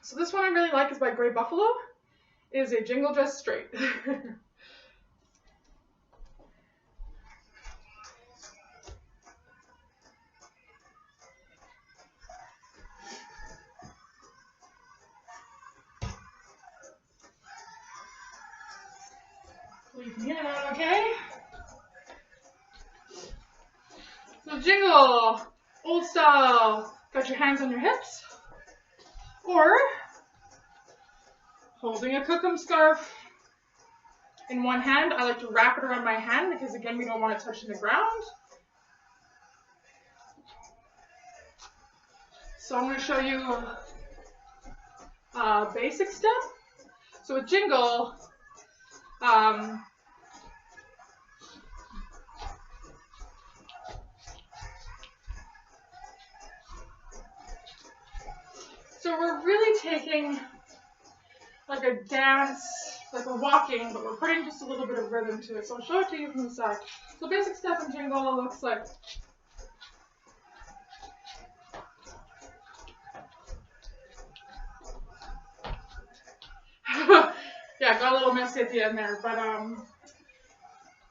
So this one I really like is by Grey Buffalo. It is a jingle just straight. Leave me in, okay? So jingle, old style, got your hands on your hips, or holding a cookum scarf in one hand. I like to wrap it around my hand because again, we don't want it touching the ground. So I'm going to show you a basic step. So with jingle, so we're really taking like a dance, like we're walking, but we're putting just a little bit of rhythm to it. So I'll show it to you from the side. So basic step in jingle looks like yeah, got a little messy at the end there, but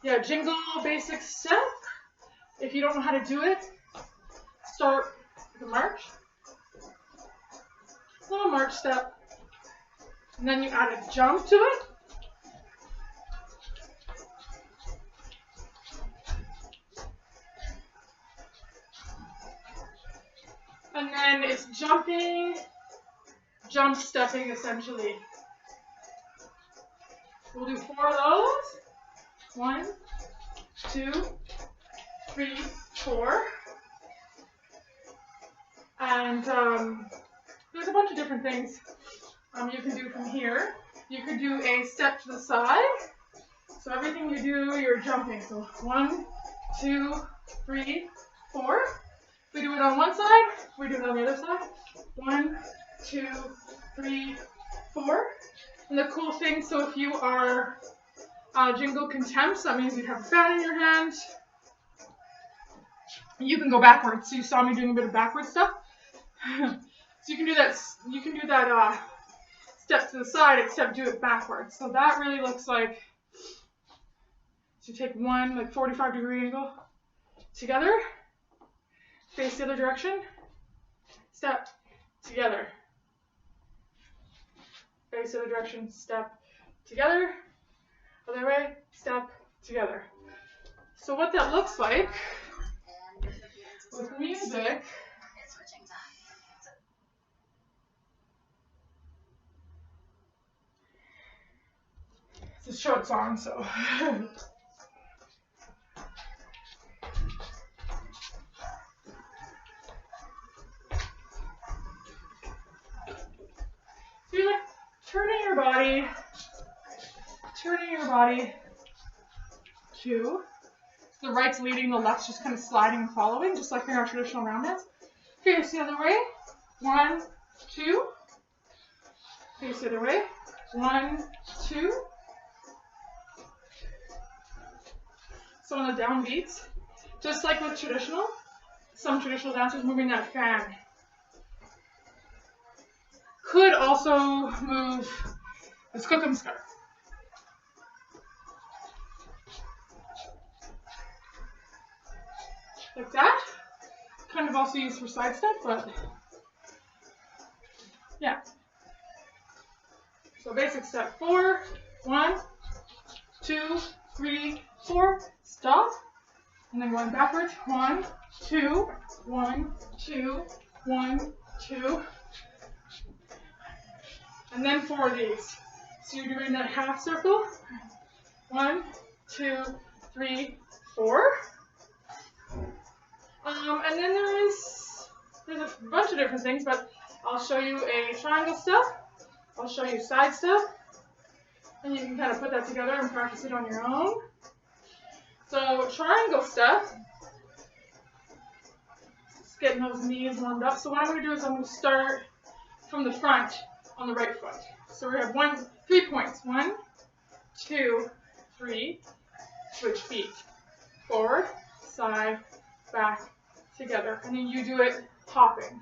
yeah, jingle basic step. If you don't know how to do it, start with a march, little march step, and then you add a jump to it. And then it's jumping, jump stepping essentially. We'll do 4 of those. 1, 2, 3, 4. And there's a bunch of different things you can do from here. You could do a step to the side. So everything you do, you're jumping. So 1, 2, 3, 4. We do it on one side, we do it on the other side. 1, 2, 3, 4. And the cool thing, so if you are jingle contempt, that means you have a fan in your hand. You can go backwards. So you saw me doing a bit of backward stuff. So you can do that. You can do that step to the side, except do it backwards. So that really looks like. So you take one like 45-degree angle together, face the other direction, step together. Face the other direction, step together, other way, step together. So what that looks like with music, it's a short song, so. So you're like turning your body to the right's leading, the left's just kind of sliding and following, just like in our traditional round dance. Face the other way. 1, 2. Face the other way. 1, 2. So on the downbeats, just like with some traditional dancers moving that fan. Could also move this cookum scarf. Like that. Kind of also used for side step, but yeah. So basic step 4, 1, 2, 3, 4, stop, and then going backwards, 1, 2, 1, 2, 1, 2, and then 4 of these. So you're doing that half circle, 1, 2, 3, 4. And then there's a bunch of different things, but I'll show you a triangle step, I'll show you side step, and you can kind of put that together and practice it on your own. So triangle step, just getting those knees warmed up. So what I'm going to do is I'm going to start from the front on the right foot. So we have 3 points. 1, 2, 3, switch feet. Forward, side, back, together. And then you do it hopping.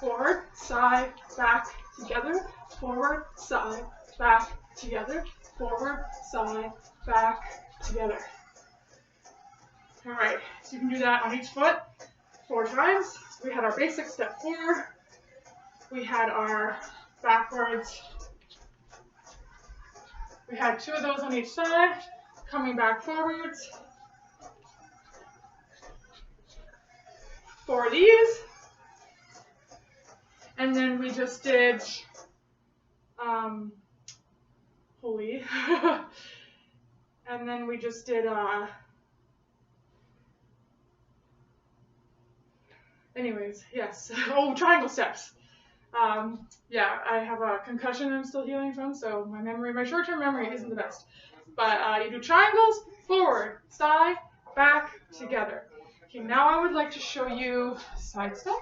forward, side, back, together, forward, side, back, together, forward, side, back, together. All right, so you can do that on each foot 4 times. We had our basic step 4. We had our backwards. We had 2 of those on each side, coming back forwards. 4 of these. And then we just did, holy. And then we just did, anyways, yes. Oh, triangle steps. Yeah, I have a concussion I'm still healing from, so my short-term memory isn't the best. But you do triangles, forward, side, back, together. Okay, now I would like to show you side step.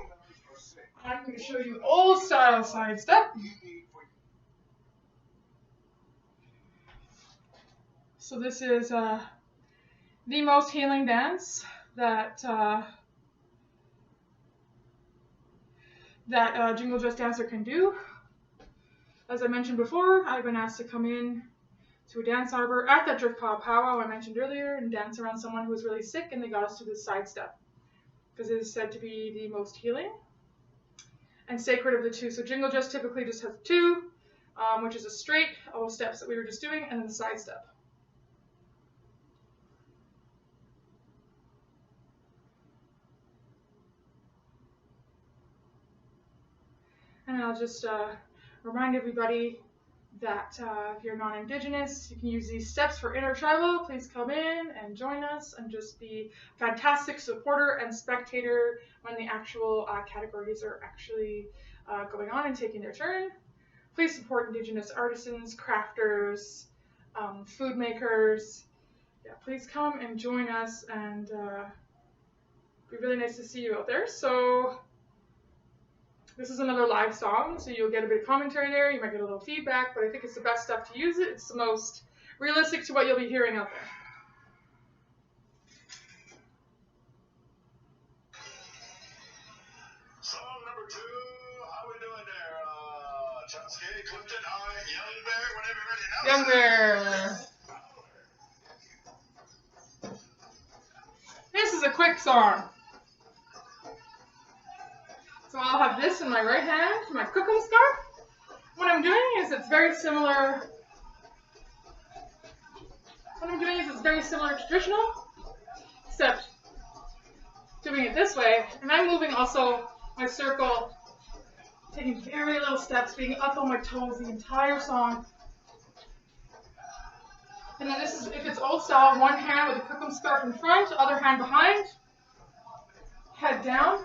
I'm going to show you old style side step. So this is the most healing dance that Jingle Just Dancer can do. As I mentioned before, I've been asked to come in to a dance arbor at that drift powwow I mentioned earlier and dance around someone who was really sick, and they got us to this side step because it is said to be the most healing and sacred of the 2. So Jingle Just typically just has 2, which is a straight, all the steps that we were just doing, and then the side step. And I'll just remind everybody that if you're non-Indigenous, you can use these steps for intertribal. Please come in and join us and just be a fantastic supporter and spectator when the actual categories are actually going on and taking their turn. Please support Indigenous artisans, crafters, food makers. Yeah, please come and join us, and it'd be really nice to see you out there. So this is another live song, so you'll get a bit of commentary there. You might get a little feedback, but I think it's the best stuff to use it. It's the most realistic to what you'll be hearing out there. Song number 2, how we doing there? Chumsky, Clifton, Young Bear, whenever you're ready now. Young Bear. This is a quick song. So I'll have this in my right hand for my cooking scarf. What I'm doing is it's very similar. Traditional, except doing it this way. And I'm moving also my circle, taking very little steps, being up on my toes the entire song. And then this is, if it's old style, one hand with a cooking scarf in front, other hand behind, head down.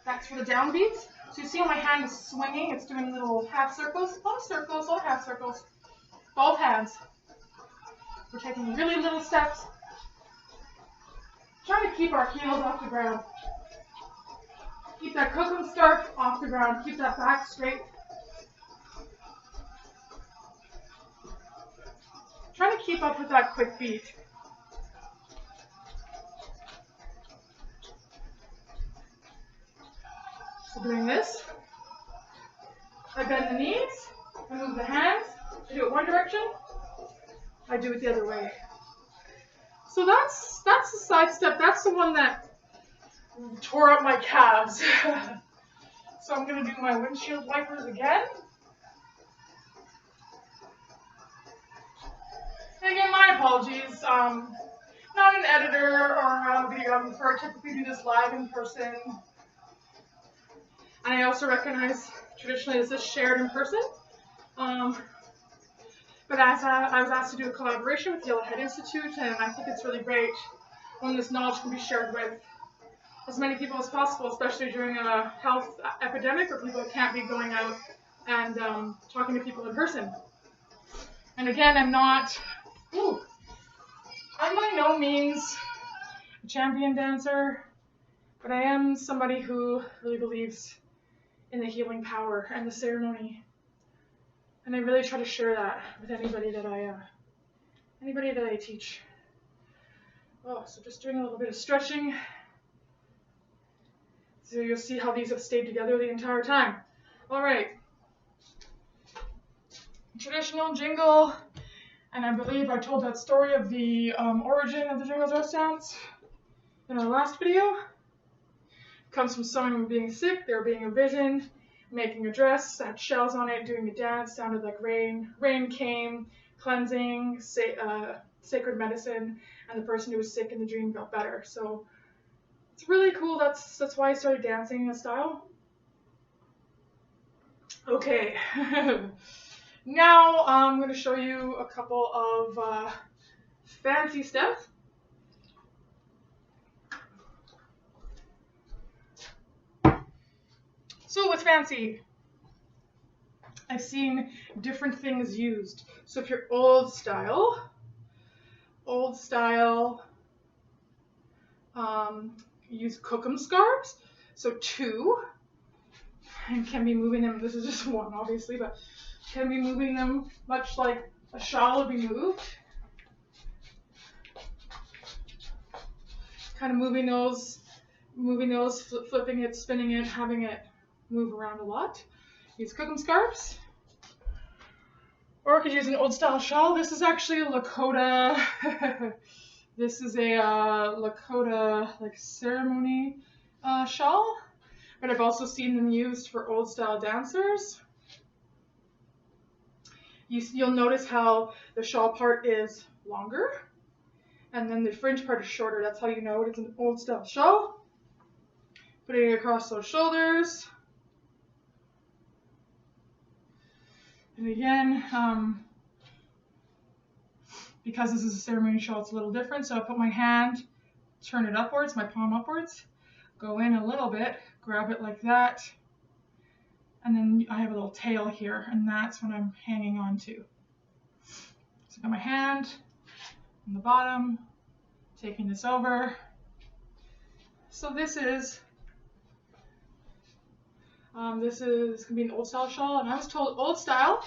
That's for the downbeats. So you see how my hand is swinging? It's doing little half circles, little half circles. Both hands. We're taking really little steps. Trying to keep our heels off the ground. Keep that cooking scarf off the ground. Keep that back straight. Trying to keep up with that quick beat. So doing this, I bend the knees, I move the hands, I do it one direction, I do it the other way. So that's the side step. That's the one that tore up my calves. So I'm going to do my windshield wipers again. And again, my apologies. Not an editor or a videographer. I typically do this live in person. And I also recognize traditionally this is shared in person. But as I was asked to do a collaboration with the Yellowhead Institute, and I think it's really great when this knowledge can be shared with as many people as possible, especially during a health epidemic where people can't be going out and talking to people in person. And again, I'm by no means a champion dancer, but I am somebody who really believes in the healing power and the ceremony. And I really try to share that with anybody that I teach. Oh, so just doing a little bit of stretching. This So you'll see how these have stayed together the entire time. All right. Traditional jingle, and I believe I told that story of the origin of the jingle dress dance in our last video. It comes from someone being sick, they were being envisioned, making a dress, had shells on it, doing a dance, sounded like rain. Rain came, cleansing, sacred medicine, and the person who was sick in the dream got better. So it's really cool. That's why I started dancing in this style. Okay. Now I'm going to show you a couple of fancy steps. So with fancy, I've seen different things used. So if you're old style, use kokum scarves. So 2, and can be moving them. This is just 1, obviously, but can be moving them much like a shawl would be moved. Kind of moving those, flipping it, spinning it, having it move around a lot. Use kokum scarves. Or I could use an old style shawl. This is actually a Lakota. This is a Lakota like ceremony shawl. But I've also seen them used for old style dancers. You'll notice how the shawl part is longer and then the fringe part is shorter. That's how you know it's an old style shawl. Putting it across those shoulders. And again, because this is a ceremony shawl, it's a little different. So I put my hand, turn it upwards, my palm upwards, go in a little bit, grab it like that. And then I have a little tail here, and that's what I'm hanging on to. So I got my hand on the bottom, taking this over. So this is gonna be an old style shawl, and I was told old style,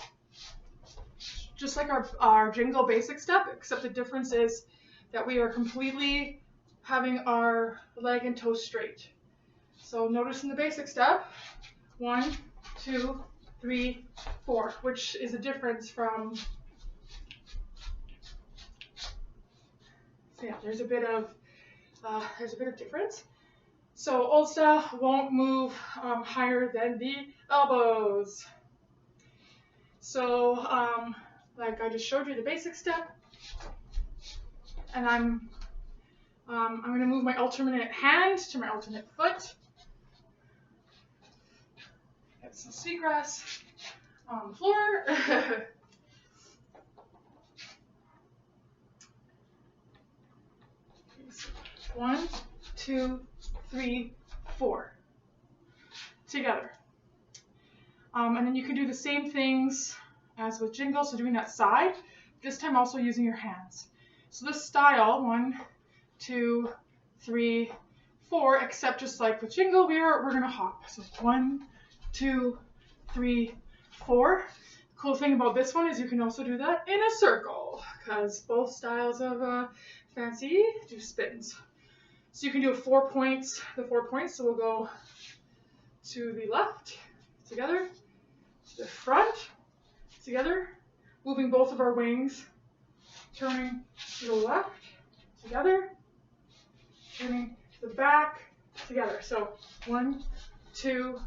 just like our jingle basic step, except the difference is that we are completely having our leg and toe straight. So notice in the basic step, 1, 2, 3, 4, which is a difference from, so yeah, there's a bit of difference. So old style won't move higher than the elbows. So like I just showed you the basic step, and I'm going to move my alternate hand to my alternate foot. Get some seagrass on the floor. 1, 2, 3, 4. Together. And then you can do the same things as with jingle, so doing that side, this time also using your hands. So this style, 1, 2, 3, 4, except just like with jingle, we're gonna hop. So 1, 2, 3, 4. Cool thing about this one is you can also do that in a circle, because both styles of fancy do spins. So you can do 4 points, so we'll go to the left, together, to the front, together, moving both of our wings, turning to the left, together, turning to the back, together. So 1, 2,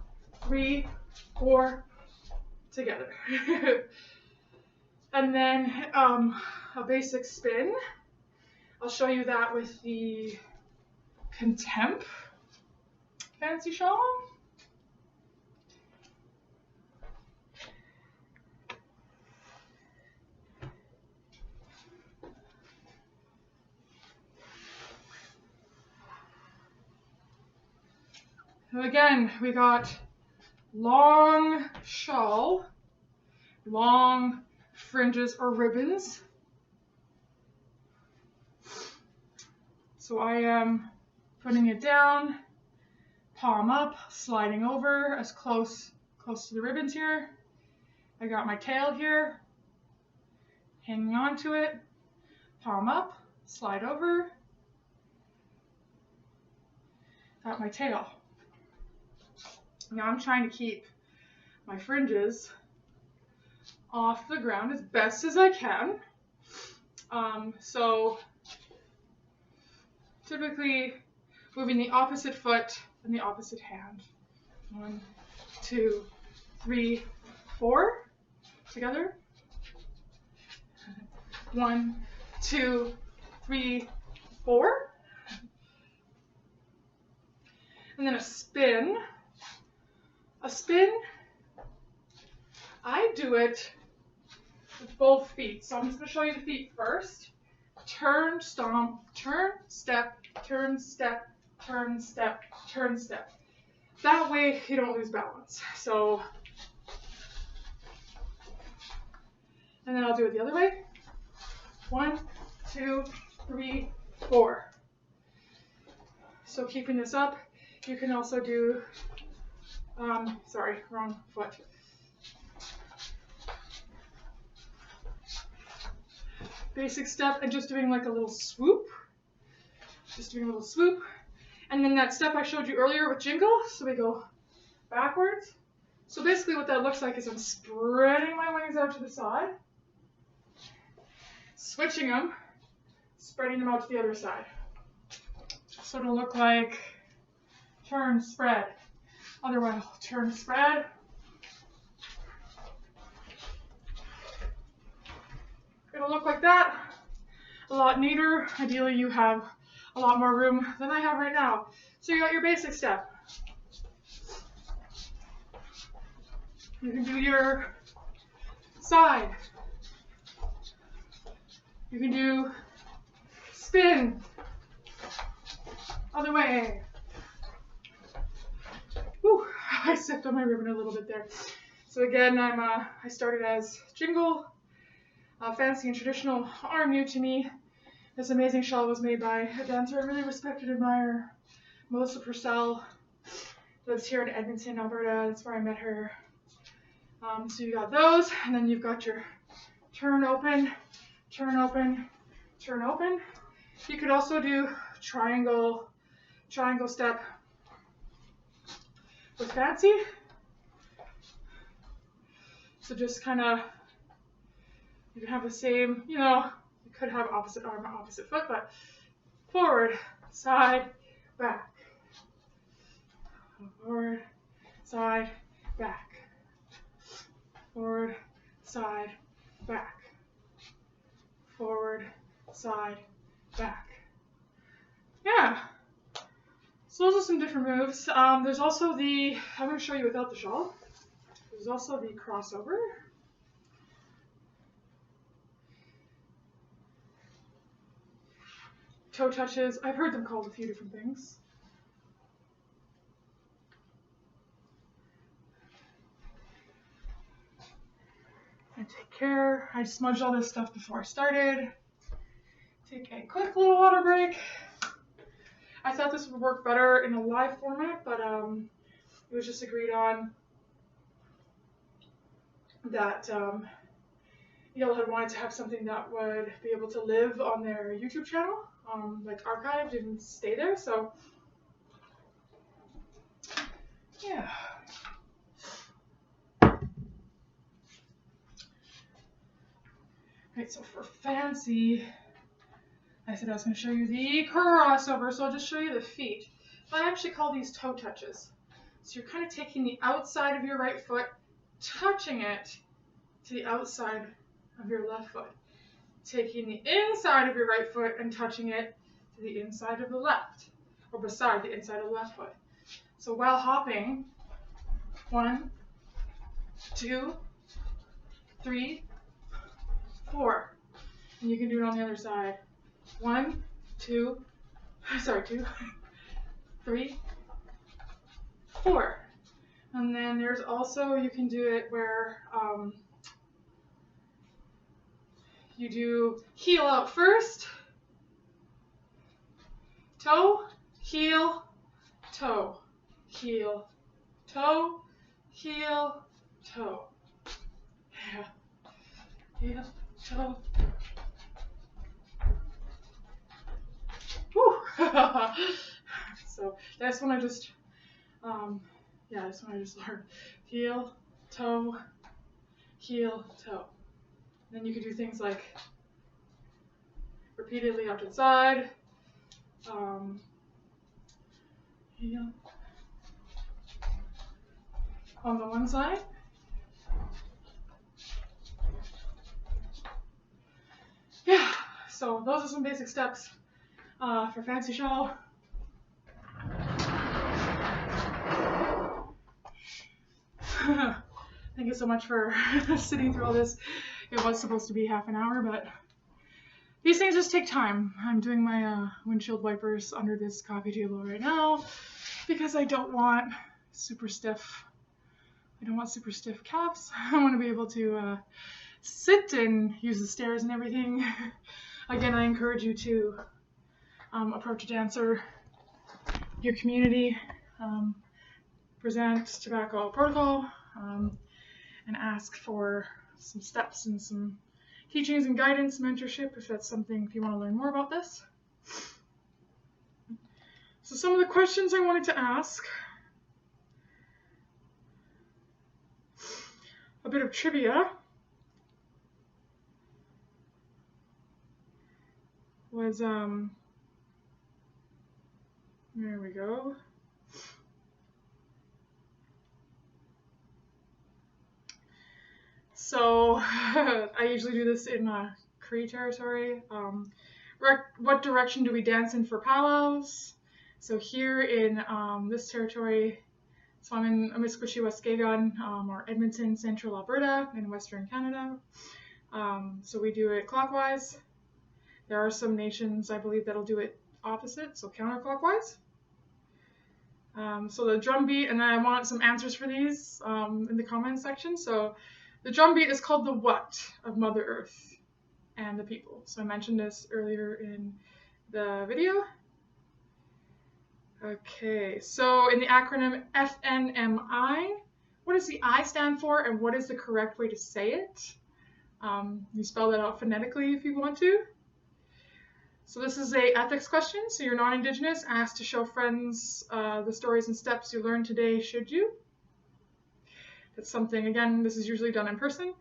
3, 4, together. And then a basic spin. I'll show you that with the Contempt fancy shawl. So again, we got long shawl, long fringes or ribbons. So I am putting it down, palm up, sliding over as close to the ribbons here. I got my tail here, hanging on to it, palm up, slide over, got my tail. Now I'm trying to keep my fringes off the ground as best as I can. So typically moving the opposite foot and the opposite hand. 1, 2, 3, 4 together. 1, 2, 3, 4. And then a spin. A spin, I do it with both feet. So I'm just going to show you the feet first. Turn, stomp, turn, step, turn, step, turn, step, turn, step. That way you don't lose balance. So, and then I'll do it the other way. 1, 2, 3, 4. So keeping this up, you can also do, sorry, wrong foot. Basic step and just doing like a little swoop. Just doing a little swoop. And then that step I showed you earlier with Jingle, so we go backwards. So basically what that looks like is I'm spreading my wings out to the side, switching them, spreading them out to the other side. So it'll look like turn, spread. Other one, turn, spread. It'll look like that. A lot neater. Ideally you have a lot more room than I have right now. So you got your basic step. You can do your side. You can do spin. Other way. Whew, I stepped on my ribbon a little bit there. So again, I started as Jingle, Fancy and Traditional are new to me. This amazing shawl was made by a dancer I really respect and admire, Melissa Purcell. Lives here in Edmonton, Alberta. That's where I met her. So you got those, and then you've got your turn open, turn open, turn open. You could also do triangle step with Fancy. So just kind of, you can have the same, you could have opposite arm, opposite foot, but forward, side, back. Forward, side, back. Forward, side, back. Forward, side, back. Yeah. So those are some different moves. There's also I'm going to show you without the shawl. There's also the crossover. Toe touches. I've heard them called a few different things. And take care. I smudged all this stuff before I started. Take a quick little water break. I thought this would work better in a live format, but it was just agreed on that y'all had wanted to have something that would be able to live on their YouTube channel, like archived and stay there. So yeah. Right, so for Fancy, I said I was going to show you the crossover, so I'll just show you the feet. I actually call these toe touches. So you're kind of taking the outside of your right foot, touching it to the outside of your left foot. Taking the inside of your right foot and touching it to the inside of the left, or beside the inside of the left foot. So while hopping, 1, 2, 3, 4. And you can do it on the other side. 1, 2, 3, 4. And then there's also, you can do it where you do heel out first, toe, heel, toe, heel, toe, heel, toe. Yeah. Heel, toe. Whew. So that's when I just Yeah, this one I just learned. Heel, toe, heel, toe. And then you could do things like repeatedly out to the side. Heel on the one side. Yeah, so those are some basic steps for fancy shawl. Thank you so much for sitting through all this. It was supposed to be half an hour, but these things just take time. I'm doing my windshield wipers under this coffee table right now because I don't want super stiff. I don't want super stiff calves. I want to be able to sit and use the stairs and everything. Again, I encourage you to approach a dancer, your community, present tobacco protocol, and ask for some steps and some teachings and guidance, mentorship, if that's something, if you want to learn more about this. So some of the questions I wanted to ask, a bit of trivia, was, there we go. So I usually do this in Cree territory. What direction do we dance in for powwows? So here in this territory, so I'm in Amiskwichi, Waskagan, or Edmonton, Central Alberta, in Western Canada. So we do it clockwise. There are some nations, I believe, that'll do it opposite, so counterclockwise. So the drum beat, and then I want some answers for these in the comments section. So the drum beat is called the what of Mother Earth and the people. So I mentioned this earlier in the video. Okay, so in the acronym FNMI, what does the I stand for and what is the correct way to say it? You spell that out phonetically if you want to. So this is a ethics question. So you're non-Indigenous, asked to show friends the stories and steps you learned today, should you? That's something, again, this is usually done in person.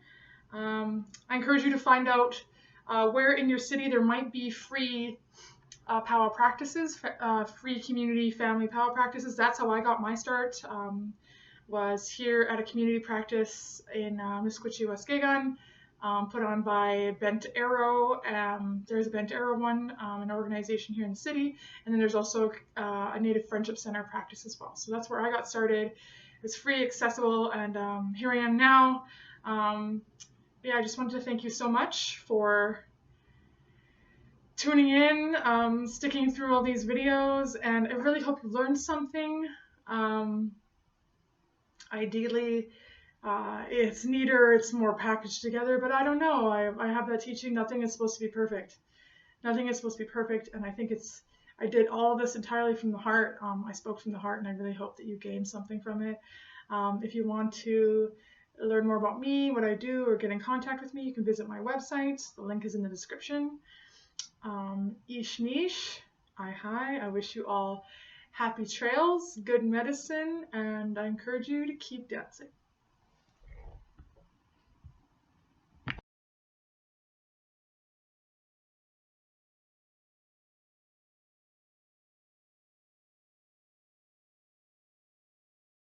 I encourage you to find out where in your city there might be free powwow practices, free community family powwow practices. That's how I got my start, was here at a community practice in Amiskwichi, Waskagan, put on by Bent Arrow. There's a Bent Arrow one, an organization here in the city, and then there's also a Native Friendship Center practice as well. So that's where I got started. It's free, accessible, and here I am now. Yeah, I just wanted to thank you so much for tuning in, sticking through all these videos, and I really hope you learned something. Ideally, it's neater, it's more packaged together, but I don't know. I have that teaching, nothing is supposed to be perfect. Nothing is supposed to be perfect, and I think I did all of this entirely from the heart. I spoke from the heart, and I really hope that you gained something from it. If you want to learn more about me, what I do, or get in contact with me, you can visit my website. The link is in the description. Ishmish, hi. I wish you all happy trails, good medicine, and I encourage you to keep dancing.